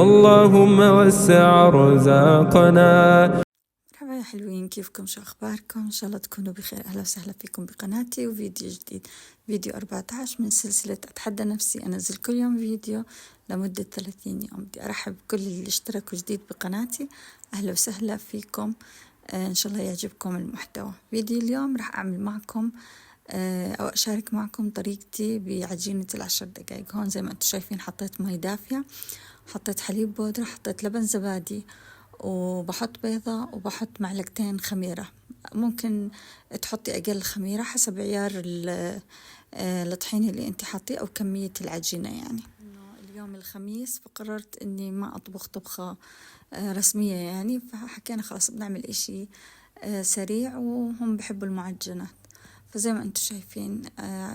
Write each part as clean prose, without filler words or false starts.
اللهم وسع رزاقنا. مرحبا يا حلوين، كيفكم؟ شو أخباركم؟ إن شاء الله تكونوا بخير. أهلا وسهلا فيكم بقناتي وفيديو جديد، فيديو 14 من سلسلة أتحدى نفسي. أنزل كل يوم فيديو لمدة 30 يوم. بدي أرحب بكل اللي اشتركوا جديد بقناتي، أهلا وسهلا فيكم. إن شاء الله يعجبكم المحتوى. فيديو اليوم راح أعمل معكم أو أشارك معكم طريقتي بعجينة ال10 دقايق. هون زي ما أنتم شايفين حطيت مي دافية، حطيت حليب بودرة، حطيت لبن زبادي، وبحط بيضة، وبحط معلقتين خميرة. ممكن تحطي أقل خميرة حسب عيار الطحين اللي انت حاطيه أو كمية العجينة. يعني اليوم الخميس فقررت اني ما أطبخ طبخة رسمية يعني، فحكينا خلاص بنعمل اشي سريع، وهم بحبوا المعجنات. فزي ما انتم شايفين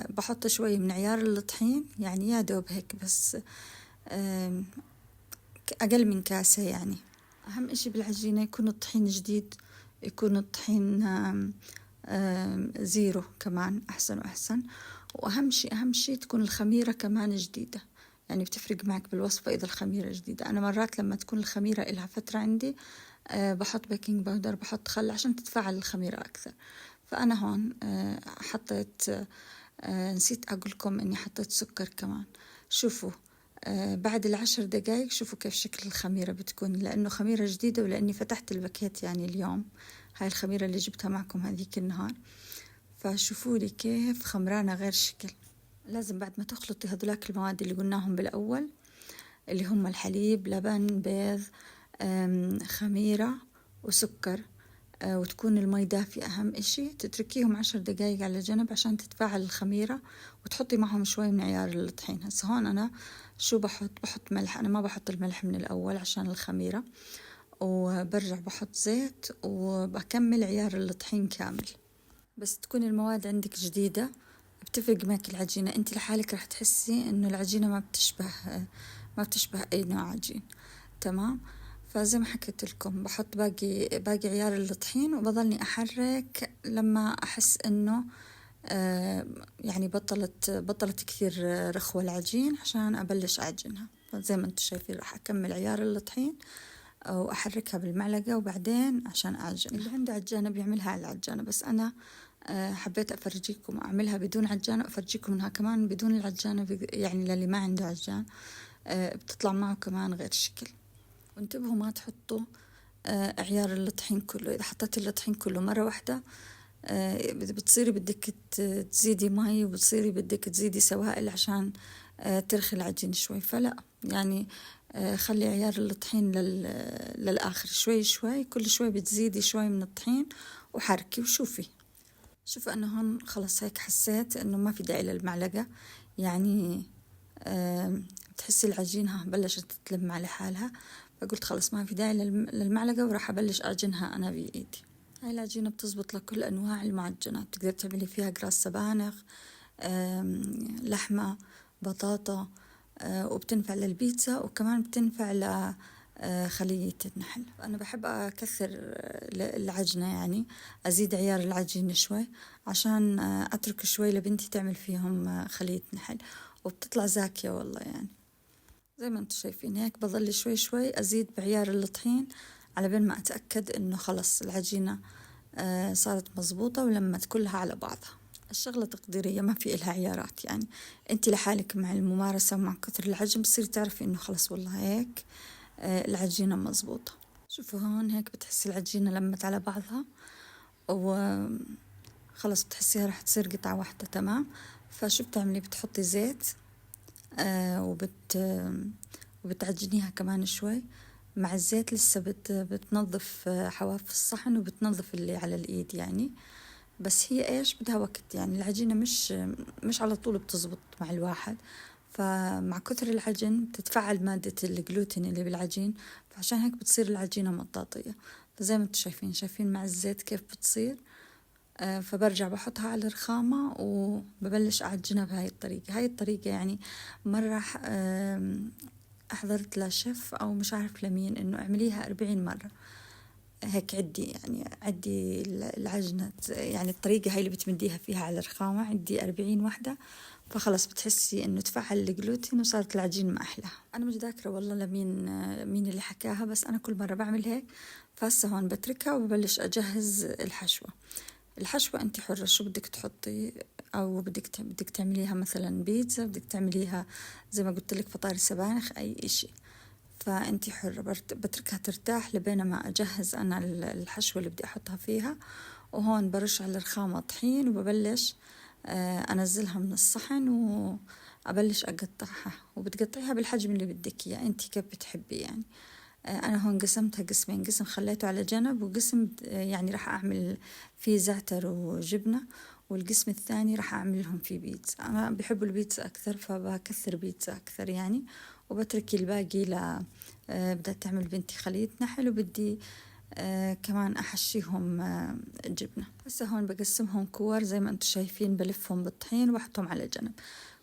بحط شوي من عيار الطحين، يعني يا دوب هيك بس أقل من كاسة. يعني أهم إشي بالعجينة يكون الطحين جديد، يكون الطحين زيرو كمان أحسن وأحسن. وأهم شي تكون الخميرة كمان جديدة، يعني بتفرق معك بالوصفة إذا الخميرة جديدة. أنا مرات لما تكون الخميرة إلها فترة عندي بحط بيكنج باودر، بحط خل عشان تتفاعل الخميرة أكثر. فأنا هون حطيت نسيت أقولكم إني حطيت سكر كمان. شوفوا بعد 10 دقايق شوفوا كيف شكل الخميرة بتكون، لأنه خميرة جديدة ولأني فتحت الباكيت يعني اليوم. هاي الخميرة اللي جبتها معكم هذيك النهار، فشوفوا لي كيف خمرانة غير شكل. لازم بعد ما تخلطي هذولاك المواد اللي قلناهم بالأول، اللي هم الحليب، لبن، بيض، خميرة وسكر، وتكون المي دافية. أهم إشي تتركيهم 10 دقايق على جنب عشان تتفاعل الخميرة، وتحطي معهم شوي من عيار الطحين. هسه هون أنا شو بحط ملح. أنا ما بحط الملح من الأول عشان الخميرة، وبرجع بحط زيت، وبكمل عيار الطحين كامل. بس تكون المواد عندك جديدة بتفرق معك العجينة. انت لحالك رح تحسي انه العجينة ما بتشبه اي نوع عجين. تمام. فزي ما حكيت لكم بحط باقي عيار الطحين، وبضلني احرك لما احس انه يعني بطلت كثير رخوة العجين عشان ابلش اعجنها. فزي ما انتم شايفين راح اكمل عيار الطحين واحركها بالمعلقة، وبعدين عشان اعجن. اللي عنده عجانة بيعملها على العجانة، بس انا حبيت افرجيكم اعملها بدون عجانة، وافرجيكم انها كمان بدون العجانة، يعني للي ما عنده عجان بتطلع معه كمان غير شكل. وانتبهوا ما تحطوا عيار الطحين كله. اذا حطيت الطحين كله مرة واحدة بتصيري بدك تزيدي مي، وبتصيري بدك تزيدي سوائل عشان ترخي العجين شوي. فلا يعني خلي عيار الطحين للآخر، شوي شوي، كل شوي بتزيدي شوي من الطحين وحركي وشوفي. شوف أنا هون خلص هيك حسيت إنه ما في داعي للمعلقة، يعني بتحسي العجينة بلشت تتلم على حالها. فقلت خلص ما في داعي للمعلقة، وراح أبلش أعجنها أنا بإيدي. هاي العجينة بتزبط لكل أنواع المعجنات، تقدر تعملي فيها قراص سبانخ، لحمة، بطاطا، وبتنفع للبيتزا، وكمان بتنفع خلية النحل. أنا بحب أكثر العجنة، يعني أزيد عيار العجين شوي عشان أترك شوي لبنتي تعمل فيهم خلية نحل، وبتطلع زاكية والله. يعني زي ما انتم شايفين هيك بظل شوي شوي أزيد بعيار الطحين على بين ما أتأكد إنه خلص العجينة صارت مزبوطة ولمت كلها على بعضها. الشغلة تقديرية ما في إلها عيارات، يعني أنت لحالك مع الممارسة ومع كثر العجن بتصير تعرفي إنه خلص والله هيك العجينة مزبوطة. شوفوا هون هيك بتحسي العجينة لمت على بعضها، وخلص بتحسيها رح تصير قطعة واحدة. تمام. فشو بتعملي؟ بتحطي زيت وبتعجنيها كمان شوي مع الزيت. لسه بتنظف حواف الصحن، وبتنظف اللي على الإيد يعني. بس هي إيش بدها وقت، يعني العجينة مش على طول بتزبط مع الواحد. فمع كثر العجن بتتفاعل مادة الجلوتين اللي بالعجين، فعشان هيك بتصير العجينة مطاطية. فزي ما انتم شايفين مع الزيت كيف بتصير. فبرجع بحطها على الرخامة وببلش أعجنها بهاي الطريقة. هاي الطريقة يعني مرة أحضرت لشيف أو مش عارف لمين إنه اعمليها 40 مرة هيك. عدي العجنة، يعني الطريقة هاي اللي بتمديها فيها على الرخامة، عدي 40 وحدة فخلص بتحسي إنه تفعل الجلوتين وصارت العجين ما أحلاها. أنا مش ذاكرة والله مين اللي حكاها، بس أنا كل مرة بعمل هيك. فهسه هون بتركها وببلش أجهز الحشوة. الحشوة أنت حرة شو بدك تحطي، أو بدك تعمليها مثلا بيتزا، بدك تعمليها زي ما قلت لك فطاير سبانخ، أي إشي فأنت حرة. بتركها ترتاح لبين ما أجهز أنا الحشوة اللي بدي أحطها فيها. وهون برش على الرخامة طحين وببلش أنزلها من الصحن وأبلش أقطعها، وبتقطعيها بالحجم اللي بدك إياه أنت كيف بتحبي يعني. أنا هون قسمتها قسمين، قسم خليته على جنب، وقسم يعني راح أعمل فيه زعتر وجبنة، والقسم الثاني راح أعملهم فيه بيتزا. أنا بحب البيتزا أكثر فبكثر بيتزا أكثر يعني، وبترك الباقي بدها تعمل بنتي خليط نحل، وبدي كمان أحشيهم جبنة. هسه هون بقسمهم كور زي ما انتم شايفين، بلفهم بالطحين وبحطهم على جنب.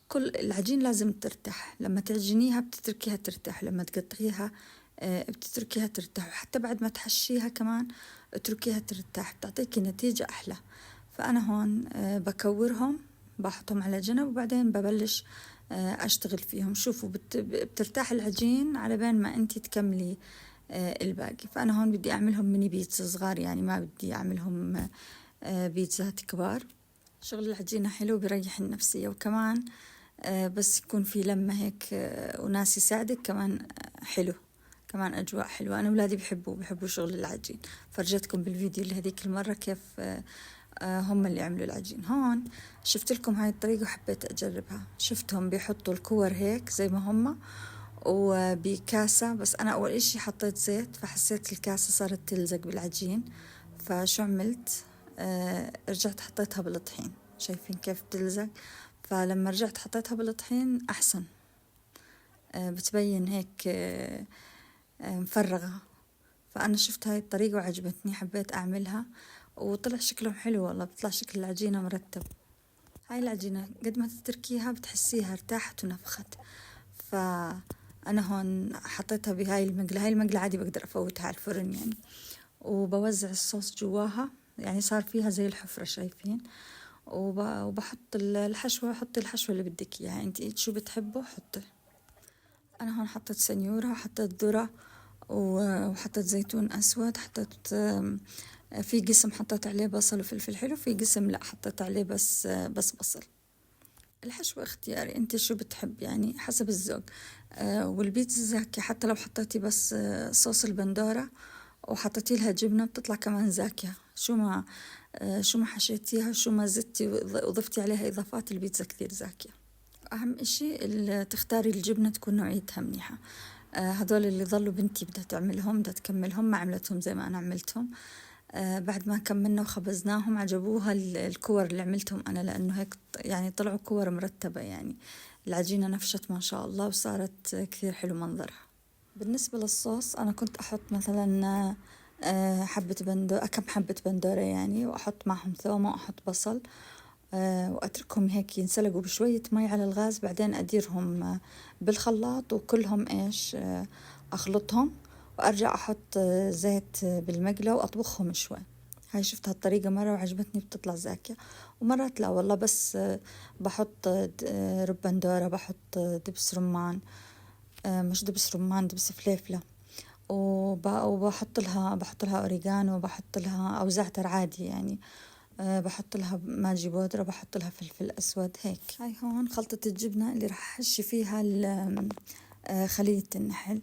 كل العجين لازم ترتاح، لما تعجنيها بتتركيها ترتاح، لما تقطعيها بتتركيها ترتاح، وحتى بعد ما تحشيها كمان اتركيها ترتاح بتعطيكي نتيجة أحلى. فأنا هون بكورهم بحطهم على جنب، وبعدين ببلش أشتغل فيهم. شوفوا بترتاح العجين على بين ما أنتي تكملي الباقي. فأنا هون بدي أعملهم ميني بيتزا صغار يعني، ما بدي أعملهم بيتزات كبار. شغل العجينة حلو بيريح النفسية، وكمان بس يكون في لمة هيك وناس يساعدك كمان حلو، كمان أجواء حلوة. أنا أولادي بحبوا شغل العجين. فرجتكم بالفيديو اللي هذيك المرة كيف هم اللي عملوا العجين. هون شفت لكم هاي الطريقة وحبيت أجربها. شفتهم بيحطوا الكور هيك زي ما هم وبكاسة، بس أنا أول إشي حطيت زيت، فحسيت الكاسة صارت تلزق بالعجين. فشو عملت؟ رجعت حطيتها بالطحين، شايفين كيف بتلزق؟ فلما رجعت حطيتها بالطحين أحسن، بتبين هيك مفرغة. فأنا شفت هاي الطريقة وعجبتني، حبيت أعملها وطلع شكلهم حلو والله، بيطلع شكل العجينة مرتب. هاي العجينة قد ما تتركيها بتحسيها ارتاحت ونفخت. فأنا هون حطيتها بهاي المقلة، هاي المقلة عادي بقدر أفوتها على الفرن يعني، وبوزع الصوص جواها يعني صار فيها زي الحفرة شايفين. وبحط الحشوة، حطي الحشوة اللي بدك إياها أنت شو بتحبه حطي. أنا هون حطيت سنيورة وحطيت ذرة وحطيت زيتون أسود، حطيت في قسم حطيت عليه بصل وفلفل حلو، في قسم لا حطيت عليه بس بصل. الحشوة اختياري انت شو بتحب يعني حسب الذوق. والبيتزا زاكية حتى لو حطيتي بس صوص البندورة وحطيتي لها جبنة بتطلع كمان زاكية. شو ما حشيتيها، شو ما زدتي وضفتي عليها إضافات، البيتزا كثير زاكية. أهم إشي تختاري الجبنة تكون نوعيتها منيحة. هذول اللي ظلوا بنتي بدها تعملهم، بدها تكملهم، ما عملتهم زي ما أنا عملتهم. بعد ما كملنا وخبزناهم عجبوها الكور اللي عملتهم أنا، لأنه هيك يعني طلعوا كور مرتبة يعني، العجينة نفشت ما شاء الله وصارت كثير حلو منظرها. بالنسبة للصوص أنا كنت أحط مثلا حبة بندورة، كم حبة بندورة يعني، وأحط معهم ثومة وأحط بصل وأتركهم هيك ينسلقوا بشوية مي على الغاز، بعدين أديرهم بالخلاط وكلهم إيش أخلطهم، وأرجع أحط زيت بالمقلة وأطبخهم شوي. هاي شفت هالطريقة مرة وعجبتني بتطلع زاكية، ومرات لا والله بس بحط ربان دورة، بحط دبس رمان، مش دبس رمان، دبس فليفلة، وبحط لها أوريغانو، وبحط لها أو زعتر عادي يعني، بحط لها ماجي بودرة، بحط لها فلفل أسود هيك. هاي هون خلطة الجبنة اللي راح أحشي فيها خلية النحل.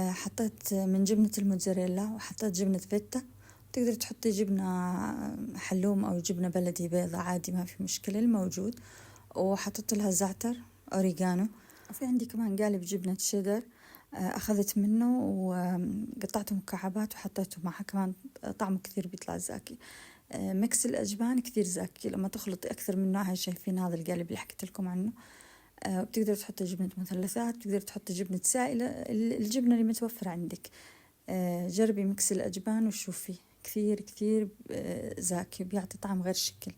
حطيت من جبنة الموتزاريلا وحطيت جبنة فيتا، تقدر تحطي جبنة حلوم أو جبنة بلدي بيضة عادي ما في مشكلة الموجود. وحطيت لها زعتر أوريغانو، وفي عندي كمان قالب جبنة شيدر أخذت منه وقطعته مكعبات وحطيته معها، كمان طعمه كثير بيطلع زاكي. ميكس الأجبان كثير زاكي لما تخلطي أكثر من نوع. هاي شايفين هذا القالب اللي حكيت لكم عنه. بتقدر تحطي جبنة مثلثات، بتقدر تحطي جبنة سائلة، الجبنة اللي متوفرة عندك. جربي ميكس الأجبان وشوفي كثير كثير زاكي، بيعطي طعم غير شكل،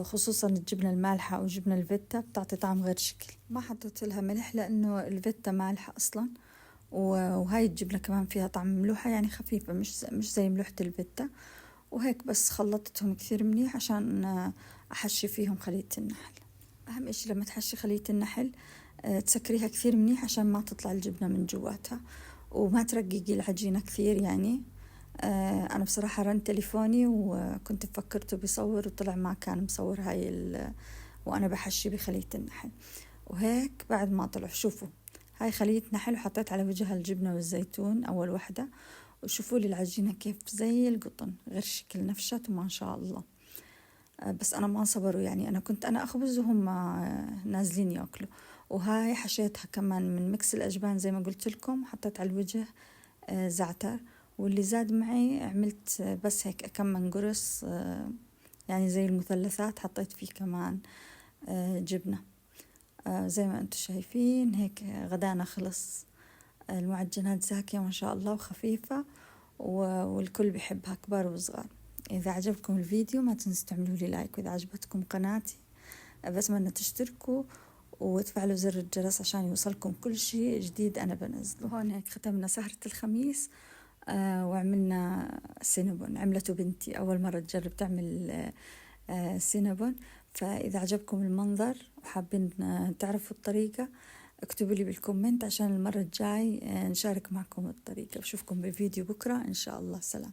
خصوصا الجبنة المالحة أو الجبنة الفيتا بتعطي طعم غير شكل. ما حطيت لها ملح لأنه الفيتا مالحة أصلا، وهاي الجبنة كمان فيها طعم ملوحة يعني خفيفة، مش زي ملوحة الفيتا. وهيك بس خلطتهم كثير منيح عشان أحشي فيهم خلية النحل. أهم إشي لما تحشي خلية النحل تسكريها كثير منيح عشان ما تطلع الجبنة من جواتها، وما ترققي العجينة كثير يعني. أنا بصراحة رن تليفوني وكنت فكرته بيصور وطلع ما كان مصور وأنا بحشي بخلية النحل. وهيك بعد ما طلع شوفوا هاي خلية نحل وحطيت على وجهها الجبنة والزيتون أول وحدة، وشوفوا لي العجينة كيف زي القطن غير شكل نفشت وما شاء الله. بس أنا ما صبروا يعني، أنا أخبز وهم نازلين يأكلوا. وهاي حشيتها كمان من مكس الأجبان زي ما قلت لكم، حطيت على الوجه زعتر، واللي زاد معي عملت بس هيك كم من قرص يعني زي المثلثات، حطيت فيه كمان جبنة. زي ما انتم شايفين هيك غدانا خلص. المعجنات زاكية ما شاء الله وخفيفة، والكل بيحبها كبار وصغار. إذا عجبكم الفيديو ما تنسوا تعملوا لي لايك، وإذا عجبتكم قناتي بتمنى تشتركوا وتفعلوا زر الجرس عشان يوصلكم كل شيء جديد أنا بنزله. هون هيك ختمنا سهرة الخميس وعملنا سينابون. عملته بنتي أول مرة تجرب تعمل سينابون. فإذا عجبكم المنظر وحابين تعرفوا الطريقة اكتبوا لي بالكومنت عشان المرة الجاي نشارك معكم الطريقة. بشوفكم بفيديو بكرة إن شاء الله. سلام.